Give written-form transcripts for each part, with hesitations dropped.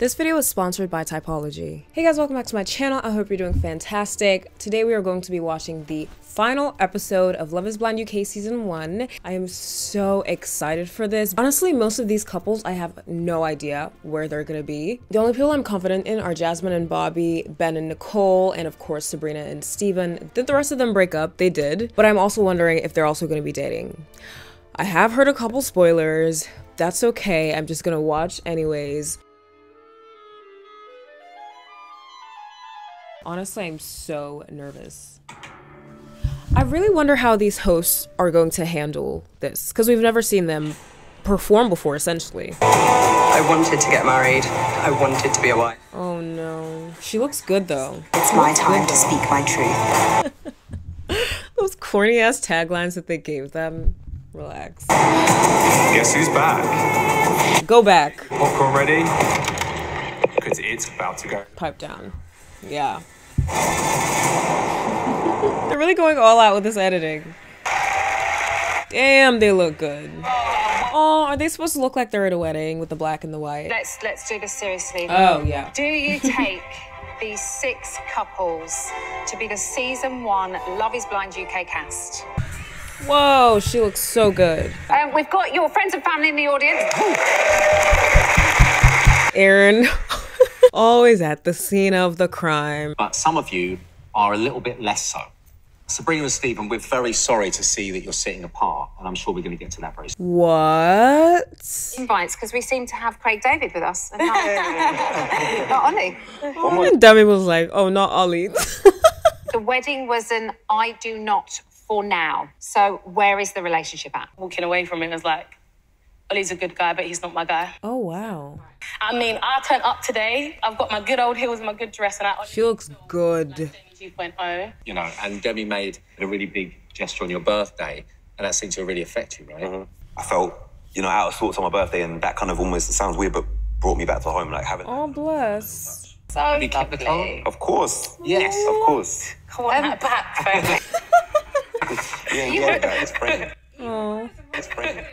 This video is sponsored by Typology. Hey guys, welcome back to my channel. I hope you're doing fantastic. Today we are going to be watching the final episode of Love is Blind UK Season 1. I am so excited for this. Honestly, most of these couples, I have no idea where they're gonna be. The only people I'm confident in are Jasmine and Bobby, Ben and Nicole, and of course Sabrina and Steven. Did the rest of them break up? They did. But I'm also wondering if they're also gonna be dating. I have heard a couple spoilers. That's okay, I'm just gonna watch anyways. Honestly, I'm so nervous. I really wonder how these hosts are going to handle this, because we've never seen them perform before, essentially. I wanted to get married. I wanted to be a wife. Oh no. She looks good though. It's my time to speak my truth. Those corny ass taglines that they gave them. Relax. Guess who's back? Go back. Popcorn ready? Because it's about to go. Pipe down. Yeah. They're really going all out with this editing. Damn, they look good. Oh, are they supposed to look like they're at a wedding with the black and the white? Let's do this seriously. Oh, yeah. Do you take these 6 couples to be the Season 1 Love is Blind UK cast? Whoa, she looks so good. We've got your friends and family in the audience. Aaron, always at the scene of the crime. But some of you are a little bit less so. Sabrina and Stephen, we're very sorry to see that you're sitting apart, and I'm sure we're going to get to that very soon. What? Invites, because we seem to have Craig David with us, and not Ollie. And Demi was like, oh, not Ollie. The wedding was an I do not for now. So where is the relationship at? Walking away from him was like, Ollie's a good guy, but he's not my guy. Oh, wow. I mean, I turned up today. I've got my good old heels and my good dress, and She looks good. 2.0. You know, and Demi made a really big gesture on your birthday, and that seemed to really affect you, right? I felt, out of sorts on my birthday, and that kind of almost, it sounds weird, but brought me back to home, like having. Oh, bless. So Have you kept the car? Of course. Yes. Of course. I want that back, baby. It's pregnant. Oh. It's pregnant.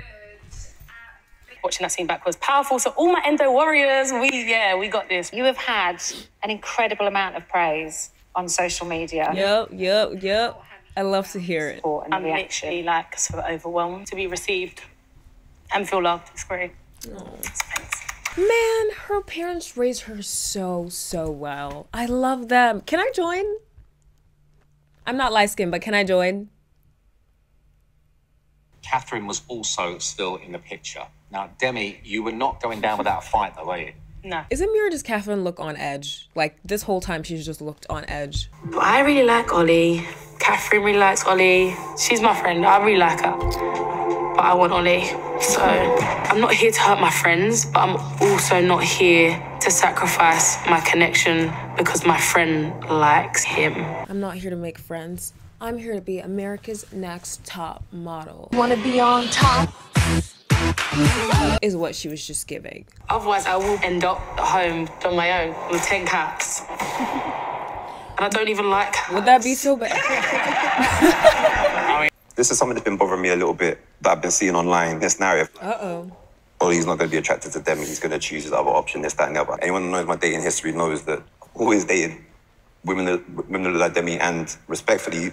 Watching that scene back was powerful. So all my endo warriors, we got this. you have had an incredible amount of praise on social media. Yep. I love to hear it. And I'm reaction. literally like sort of overwhelmed to be received and feel loved. It's great. Thanks. Man, her parents raised her so well. I love them. Can I join? I'm not light-skinned, but can I join? Catherine was also still in the picture. Now, Demi, you were not going down without a fight, though, were you? No. Is it me or does Catherine look on edge? Like, this whole time she's just looked on edge. But I really like Ollie. Catherine really likes Ollie. She's my friend. I really like her. But I want Ollie. So I'm not here to hurt my friends, but I'm also not here to sacrifice my connection because my friend likes him. I'm not here to make friends. I'm here to be America's Next Top Model. Wanna be on top? Is what she was just giving. Otherwise, I will end up at home on my own with 10 cats. And I don't even like cats. Would that be so bad? This is something that's been bothering me a little bit, that I've been seeing online, this narrative. Uh-oh. Oh, he's not going to be attracted to Demi, he's going to choose his other option, this, that, and the other. Anyone who knows my dating history knows that I've always dated women that look like Demi, and respectfully,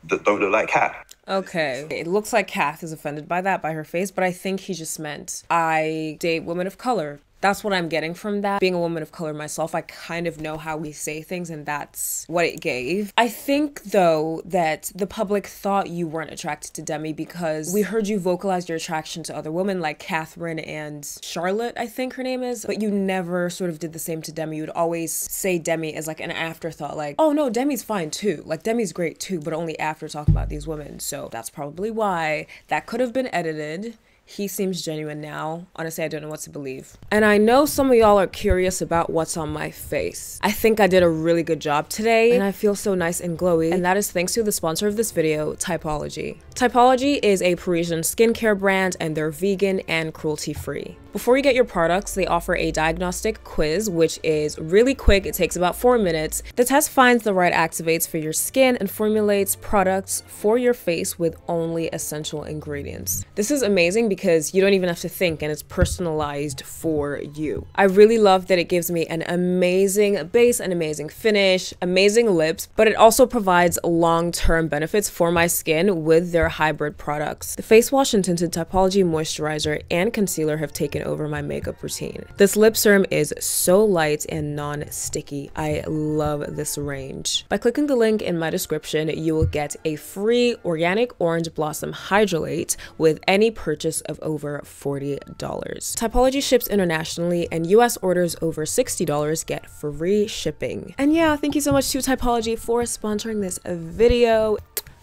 that don't look like Kat. Okay. It looks like Kath is offended by that, by her face, but I think he just meant, I date women of color. That's what I'm getting from that. Being a woman of color myself, I kind of know how we say things, and that's what it gave. I think, though, that the public thought you weren't attracted to Demi because we heard you vocalize your attraction to other women like Catherine and Charlotte, I think her name is, but you never sort of did the same to Demi. You would always say Demi as like an afterthought, like, oh no, Demi's fine too. Like, Demi's great too, but only after talking about these women. So that's probably why. That could have been edited. He seems genuine now. Honestly, I don't know what to believe. And I know some of y'all are curious about what's on my face. I think I did a really good job today, and I feel so nice and glowy. And that is thanks to the sponsor of this video, Typology. Typology is a Parisian skincare brand, and they're vegan and cruelty-free. Before you get your products, they offer a diagnostic quiz, which is really quick. It takes about 4 minutes. The test finds the right activates for your skin and formulates products for your face with only essential ingredients. This is amazing because you don't even have to think, and it's personalized for you. I really love that it gives me an amazing base, an amazing finish, amazing lips, but it also provides long-term benefits for my skin with their hybrid products. The face wash and tinted typology moisturizer and concealer have taken over my makeup routine. This lip serum is so light and non-sticky. I love this range. By clicking the link in my description, you will get a free organic orange blossom hydrolate with any purchase of over $40. Typology ships internationally, and US orders over $60 get free shipping. And yeah, thank you so much to Typology for sponsoring this video.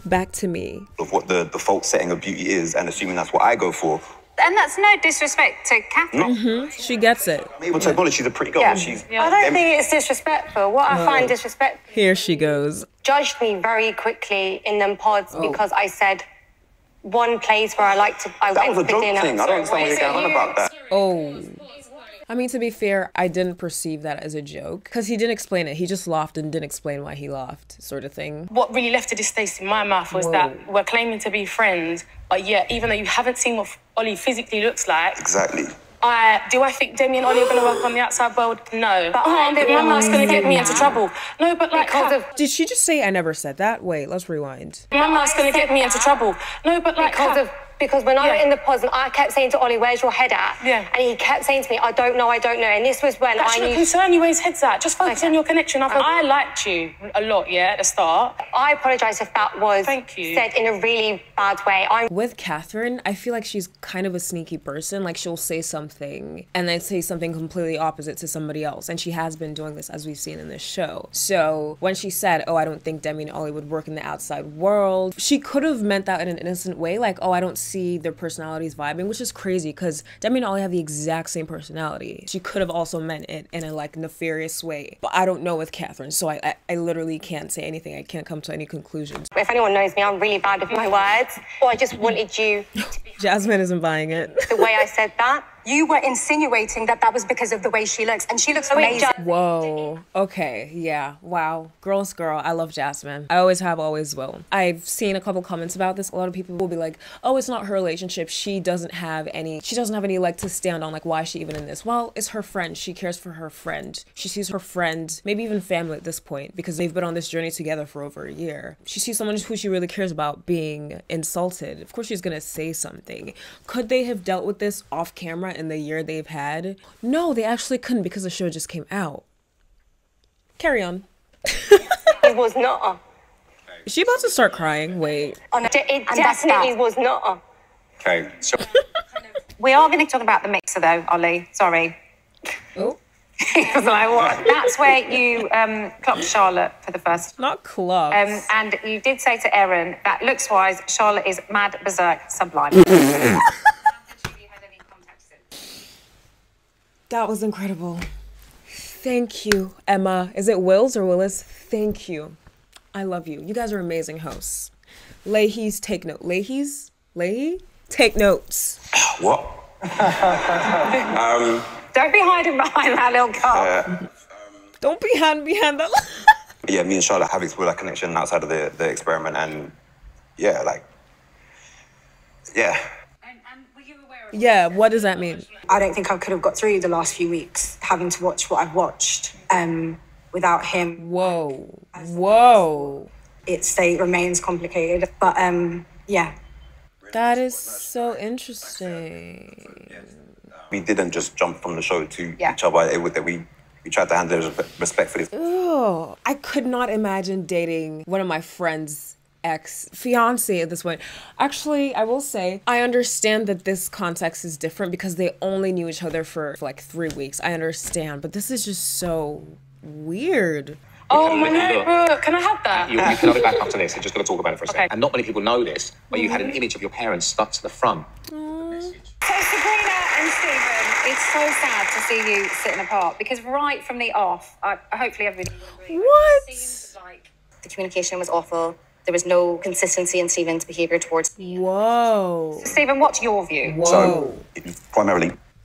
Back to me. Of what the default setting of beauty is, and assuming that's what I go for. And that's no disrespect to Catherine. She gets it. I'm able to acknowledge she's a pretty girl. Yeah. She's I don't think it's disrespectful. What I find disrespectful, Here she goes. judged me very quickly in them pods because I said one place where I like to. I that went was a for joke dinner. thing. I don't understand why you're going on about that. Oh. I mean, to be fair, I didn't perceive that as a joke because he didn't explain it. He just laughed and didn't explain why he laughed, sort of thing. What really left a distaste in my mouth was that we're claiming to be friends, but yet, even though you haven't seen what Ollie physically looks like, Exactly. do I think Demi and Ollie are going to work on the outside world? No. But my mouth's going to get me into trouble. No, but like, Did she just say I never said that? Wait, let's rewind. my mouth's going to get me into trouble. No, but like, Because when I went in the pods and I kept saying to Ollie, where's your head at? Yeah. And he kept saying to me, I don't know. And this was when that I shouldn't knew. concern you where his head's at. Just focus on your connection. I liked you a lot, yeah, at the start. I apologise if that was Thank you. said in a really bad way. With Catherine, I feel like she's kind of a sneaky person. Like, she'll say something and then say something completely opposite to somebody else. And she has been doing this, as we've seen in this show. So when she said, oh, I don't think Demi and Ollie would work in the outside world, she could have meant that in an innocent way. Like, oh, I don't see their personalities vibing, which is crazy because Demi and Ollie have the exact same personality. She could have also meant it in a like nefarious way. But I don't know with Catherine, so I literally can't say anything. I can't come to any conclusions. If anyone knows me, I'm really bad with my words. Or I just wanted you to be Jasmine isn't buying it. the way I said that. You were insinuating that that was because of the way she looks, and she looks amazing. Whoa. Okay. Yeah. Wow. Girl's girl. I love Jasmine. I always have, always will. I've seen a couple comments about this. A lot of people will be like, oh, it's not her relationship. She doesn't have any leg to stand on. Like, why is she even in this? Well, it's her friend. She cares for her friend. She sees her friend, maybe even family at this point, because they've been on this journey together for over a year. She sees someone who she really cares about being insulted. Of course, she's gonna say something. Could they have dealt with this off camera in the year they've had? No, they actually couldn't because the show just came out. Carry on. It was not. Is she about to start crying? Wait. It definitely was not. Okay, so We are going to talk about the mixer, though, Ollie. Sorry. Oh. Because like, what? That's where you clocked Charlotte for the first. Not club. And you did say to Erin that looks-wise, Charlotte is mad, berserk, sublime. That was incredible. Thank you, Emma. Is it Wills or Willis? Thank you. I love you. You guys are amazing hosts. Leahy's take note. Leahy's? Leahy? Take notes. What? Don't be hiding behind that little girl. Don't be hiding behind that. Yeah, me and Charlotte have explored that connection outside of the experiment, and yeah, like, yeah. Yeah, what does that mean? I don't think I could have got through the last few weeks having to watch what I've watched without him. Whoa. Whoa. It remains complicated, but yeah. That is so interesting. We didn't just jump from the show to each other. It was that we tried to handle it respectfully. Oh, I could not imagine dating one of my friends' ex-fiance at this point. Actually, I will say, I understand that this context is different because they only knew each other for like 3 weeks. I understand, but this is just so weird. Oh my notebook, can I have that? You can have it back after this. I'm just going to talk about it for a second. And not many people know this, but you had an image of your parents stuck to the front. So Sabrina and Stephen, it's so sad to see you sitting apart because right from the off, hopefully everybody will agree. What? It seems like The communication was awful. There was no consistency in Stephen's behaviour towards me. Whoa. Stephen, what's your view? Whoa. So, primarily,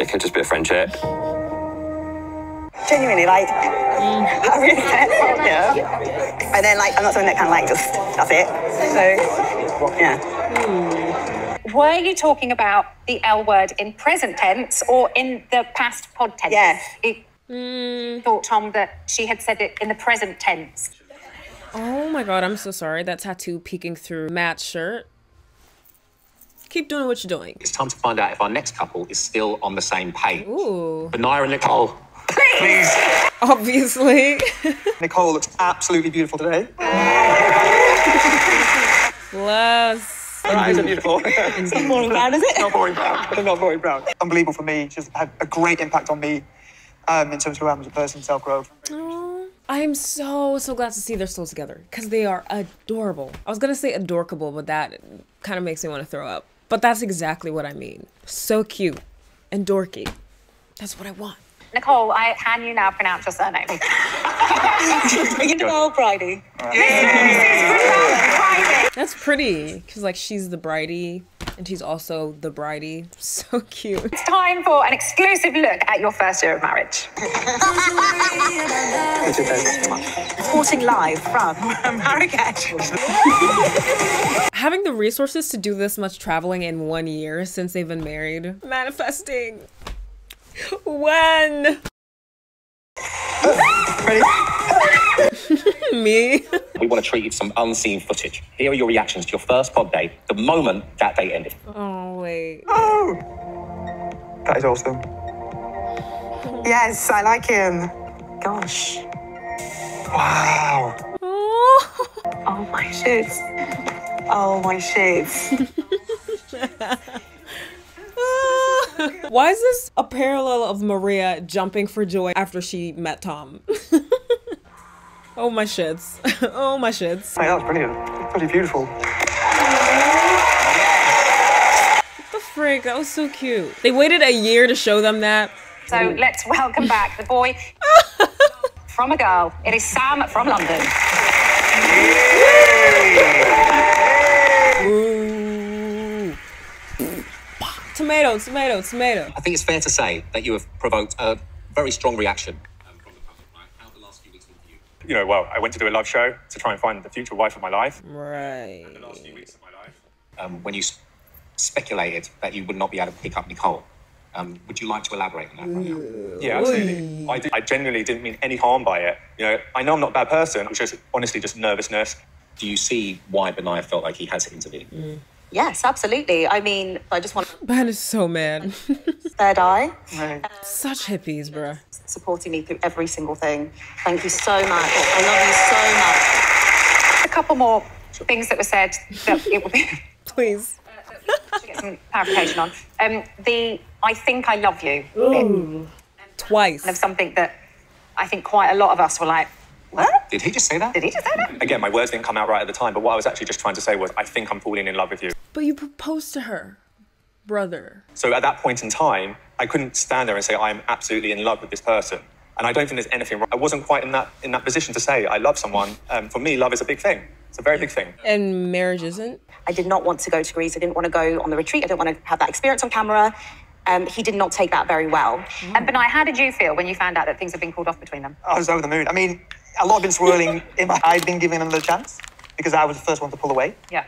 It could just be a friendship. Genuinely, like, I really care about you. And then, like, I'm not someone that can, like, just, that's it. So, yeah. Were you talking about the L word in present tense or in the past pod tense? Yes. Thought, Tom, that she had said it in the present tense. Oh my god, I'm so sorry. That tattoo peeking through Matt's shirt. Keep doing what you're doing. It's time to find out if our next couple is still on the same page. Ooh. Benaya and Nicole. Please. Obviously. Nicole looks absolutely beautiful today. Bless. Her eyes are beautiful. It's not boring brown, is it? Not boring brown. They're not boring brown. Unbelievable for me. She's had a great impact on me in terms of who I am as a person, self-growth. I am so glad to see they're still together because they are adorable. I was gonna say adorkable, but that kind of makes me want to throw up. But that's exactly what I mean. So cute and dorky. That's what I want. Nicole, can you now pronounce your surname? Nicole Bridie. That's pretty, because like she's the bridie and she's also the bridie. So cute. It's time for an exclusive look at your first year of marriage. Reporting live from Marrakech. Having the resources to do this much traveling in 1 year since they've been married. Manifesting. When? Ready? Me? We want to treat you to some unseen footage. Here are your reactions to your first pod date, the moment that date ended. Oh, wait. Oh! That is awesome. Yes, I like him. Gosh. Wow. Oh, my shits. Oh, my shits. Why is this a parallel of Maria jumping for joy after she met Tom? Oh my shits. Oh my shits. Hey, that was brilliant. Pretty beautiful. What the frick? That was so cute. They waited a year to show them that. So let's welcome back the boy from a girl. It is Sam from London. Ooh. Tomato, tomato, tomato. I think it's fair to say that you have provoked a very strong reaction from the public, right? How the last few weeks been for you? You know, well, I went to do a love show to try and find the future wife of my life. Right. And the last few weeks of my life. When you speculated that you would not be able to pick up Nicole, would you like to elaborate on that right now? Yeah, absolutely. I genuinely didn't mean any harm by it. You know, I know I'm not a bad person. It was just honestly just nervousness. Do you see why Benaya felt like he had to intervene? Yes, absolutely. I mean, I just want Ben is so mad. third eye. Right. Such hippies, bruh. Supporting me through every single thing. Thank you so much. I love you so much. A couple more things that were said that it would be Please. to get some clarification on. I think I love you. Ooh. Twice. Of something that I think quite a lot of us were like, what? Did he just say that? Did he just say that? Again, my words didn't come out right at the time, but what I was actually just trying to say was, I think I'm falling in love with you. But you proposed to her, brother. So at that point in time, I couldn't stand there and say, I'm absolutely in love with this person. And I don't think there's anything wrong. I wasn't quite in that position to say I love someone. For me, love is a big thing. It's a very big thing. And marriage isn't? I did not want to go to Greece. I didn't want to go on the retreat. I didn't want to have that experience on camera. He did not take that very well. And Benaya, how did you feel when you found out that things had been called off between them? I was over the moon. I mean, a lot had been swirling in my... I'd been giving another chance because I was the first one to pull away. Yeah.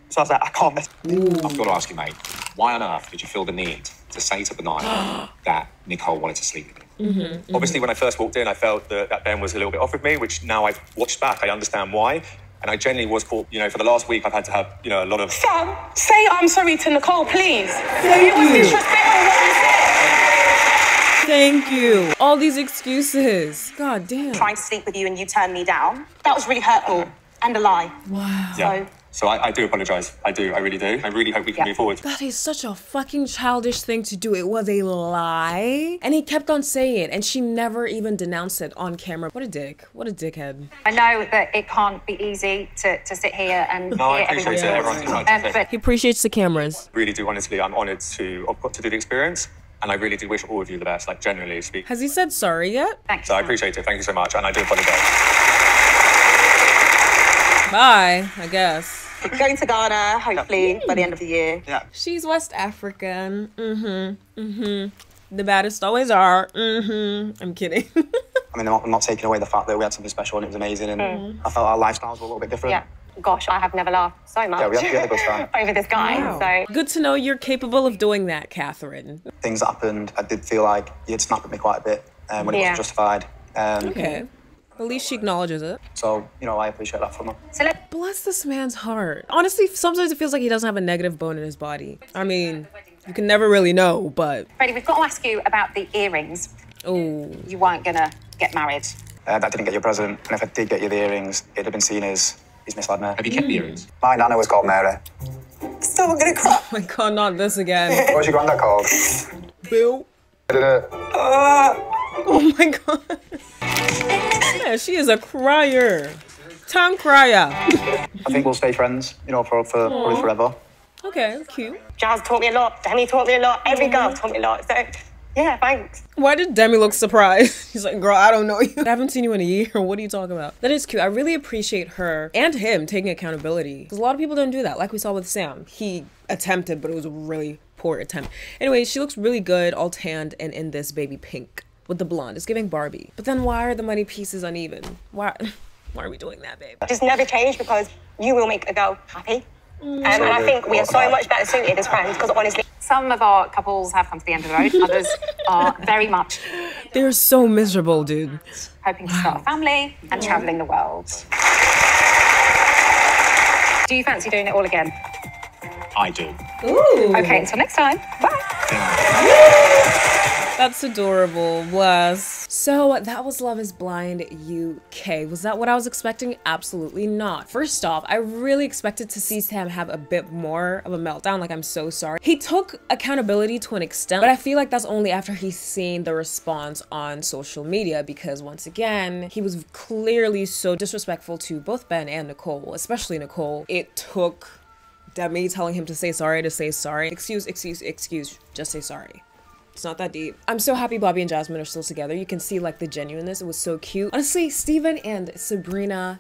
So I was like, I can't mess... I've got to ask you, mate, why on earth did you feel the need to say to Benaya that Nicole wanted to sleep with you? Obviously, when I first walked in, I felt that Ben was a little bit off with me, which now I've watched back, I understand why. And I genuinely was caught, you know, for the last week, I've had to have, you know, a lot of... Sam, say I'm sorry to Nicole, please. No, you was disrespectful what you said. Thank you. All these excuses. God damn. Trying to sleep with you and you turned me down. That was really hurtful and a lie. Wow. Yeah. So I do apologise. I do. I really do. I really hope we can move forward. That is such a fucking childish thing to do. It was a lie. And he kept on saying it. And she never even denounced it on camera. What a dick. What a dickhead. I know that it can't be easy to sit here and No, I hear appreciate it. everyone's Everyone's thoughts. But He appreciates the cameras. really do, honestly, I'm honoured to have got to do the experience. And I really do wish all of you the best, like, genuinely speaking. Has he said sorry yet? thanks. So I appreciate it. Thank you so much. And I do apologise. Bye, I guess. Going to Ghana, hopefully, by the end of the year. Yeah. She's West African. The baddest always are. I'm kidding. I mean, I'm not taking away the fact that we had something special and it was amazing, and I felt our lifestyles were a little bit different. Yeah. Gosh, I have never laughed so much Yeah, we had a good time. over this guy. Wow. So Good to know you're capable of doing that, Catherine. Things that happened, I did feel like you'd snapped at me quite a bit when it wasn't justified. Okay. At least she acknowledges it. So, you know, I appreciate that from her. So bless this man's heart. Honestly, sometimes it feels like he doesn't have a negative bone in his body. I mean, you can never really know, but... Freddie, we've got to ask you about the earrings. Oh. You weren't going to get married. That didn't get you a present, and if I did get you the earrings, it'd have been seen as he's misled me. Have you kept the earrings? My nana was called Mary. Still, I'm gonna cry. Oh my god, not this again. What was your granddad called? Bill. I did it. Oh my god. Yeah, she is a crier. Tongue crier. I think we'll stay friends, you know, for probably forever. Okay, cute. Jazz taught me a lot. Demi taught me a lot. Every girl taught me a lot. So, yeah, thanks. Why did Demi look surprised? She's like, girl, I don't know you. I haven't seen you in a year. What are you talking about? That is cute. I really appreciate her and him taking accountability. Because a lot of people don't do that. Like we saw with Sam. He attempted, but it was a really poor attempt. Anyway, she looks really good, all tanned and in this baby pink with the blonde. It's giving Barbie. But then why are the money pieces uneven? Why are we doing that, babe? Just never change because you will make a girl happy. And I think we are so much better suited as friends because honestly, some of our couples have come to the end of the road. Others are very much They're so miserable, dude. hoping to start a family and traveling the world. Do you fancy doing it all again? I do. Ooh. Okay, until next time. Bye. That's adorable. Bless. So that was Love is Blind UK. Was that what I was expecting? Absolutely not. First off, I really expected to see Sam have a bit more of a meltdown, like I'm so sorry. He took accountability to an extent, but I feel like that's only after he's seen the response on social media because once again, he was clearly so disrespectful to both Ben and Nicole, especially Nicole. It took Demi telling him to say sorry. Excuse, just say sorry. It's not that deep. I'm so happy Bobby and Jasmine are still together. You can see like the genuineness. It was so cute. Honestly, Steven and Sabrina,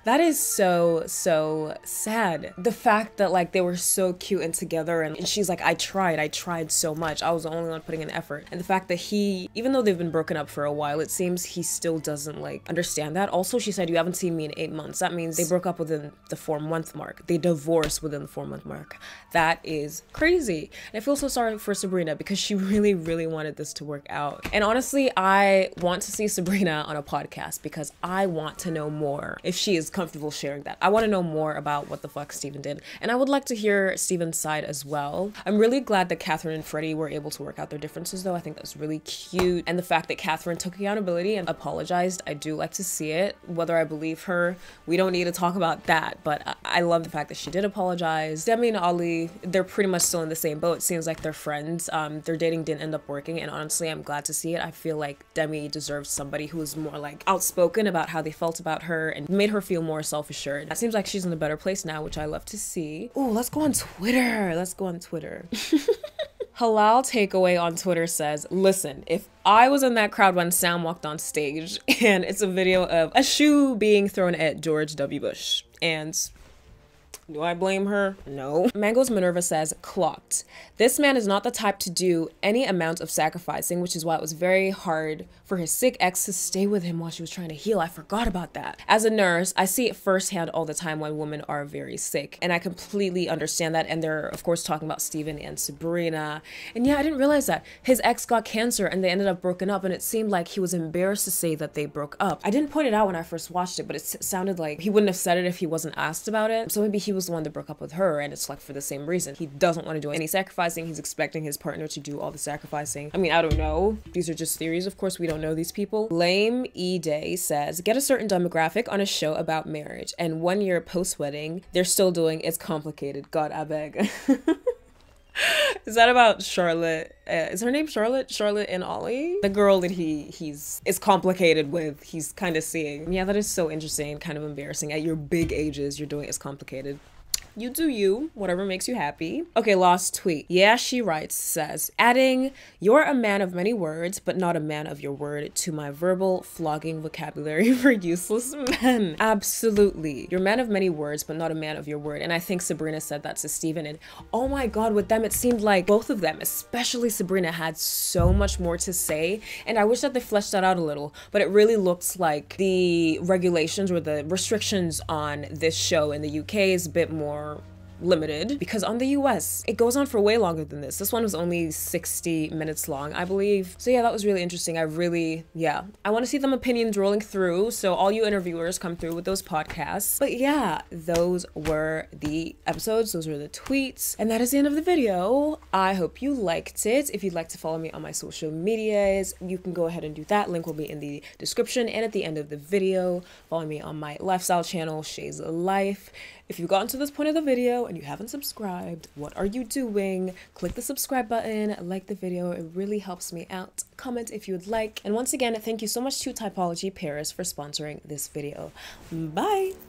that is so sad. The fact that like they were so cute and together and she's like, I tried so much. I was the only one putting in effort. And the fact that he, even though they've been broken up for a while, it seems he still doesn't like understand that. Also, she said, you haven't seen me in 8 months. That means they broke up within the 4-month mark. They divorced within the 4-month mark. That is crazy. And I feel so sorry for Sabrina because she really wanted this to work out. And honestly, I want to see Sabrina on a podcast because I want to know more if she is comfortable sharing that. I want to know more about what the fuck Steven did. And I would like to hear Steven's side as well. I'm really glad that Catherine and Freddie were able to work out their differences though. I think that's really cute. And the fact that Catherine took accountability and apologized, I do like to see it. Whether I believe her, we don't need to talk about that. But I love the fact that she did apologize. Demi and Ali, they're pretty much still in the same boat. It seems like they're friends. Their dating didn't end up working. And honestly, I'm glad to see it. I feel like Demi deserves somebody who is more like outspoken about how they felt about her and made her feel more self-assured. It seems like she's in a better place now, which I love to see. Oh, let's go on Twitter. Halal Takeaway on Twitter says, listen, if I was in that crowd when Sam walked on stage and it's a video of a shoe being thrown at George W. Bush and do I blame her? No. Mango's Minerva says, clocked. This man is not the type to do any amount of sacrificing, which is why it was very hard for his sick ex to stay with him while she was trying to heal. I forgot about that. As a nurse, I see it firsthand all the time when women are very sick. And I completely understand that. And they're, of course, talking about Steven and Sabrina. And yeah, I didn't realize that. His ex got cancer and they ended up broken up. And it seemed like he was embarrassed to say that they broke up. I didn't point it out when I first watched it, but it sounded like he wouldn't have said it if he wasn't asked about it. So maybe he was the one that broke up with her. And it's like for the same reason. He doesn't want to do any sacrificing. He's expecting his partner to do all the sacrificing. I mean, I don't know. These are just theories. Of course, we don't know these people. Lame E-Day says, get a certain demographic on a show about marriage. And 1 year post-wedding, they're still doing It's Complicated. God, I beg. Is that about Charlotte? Is her name Charlotte? Charlotte and Ollie? The girl that he's complicated with, he's kind of seeing. Yeah, that is so interesting, kind of embarrassing. At your big ages, you're doing It's Complicated. You do you, whatever makes you happy. Okay, last tweet. Yeah, she writes, says, adding, you're a man of many words, but not a man of your word to my verbal flogging vocabulary for useless men. Absolutely. You're a man of many words, but not a man of your word. And I think Sabrina said that to Steven. And oh my God, with them, it seemed like both of them, especially Sabrina, had so much more to say. And I wish that they fleshed that out a little, but it really looks like the regulations or the restrictions on this show in the UK is a bit more limited, because on the US it goes on for way longer than this. This one was only 60 minutes long, I believe. So yeah, that was really interesting. I want to see them opinions rolling through, so all you interviewers come through with those podcasts. But yeah, those were the episodes, those were the tweets, and that is the end of the video. I hope you liked it. If you'd like to follow me on my social medias, you can go ahead and do that. Link will be in the description and at the end of the video. Follow me on my lifestyle channel, Shay's Life. If you've gotten to this point of the video and you haven't subscribed, what are you doing? Click the subscribe button, like the video, it really helps me out. Comment if you would like. And once again, thank you so much to Typology Paris for sponsoring this video. Bye!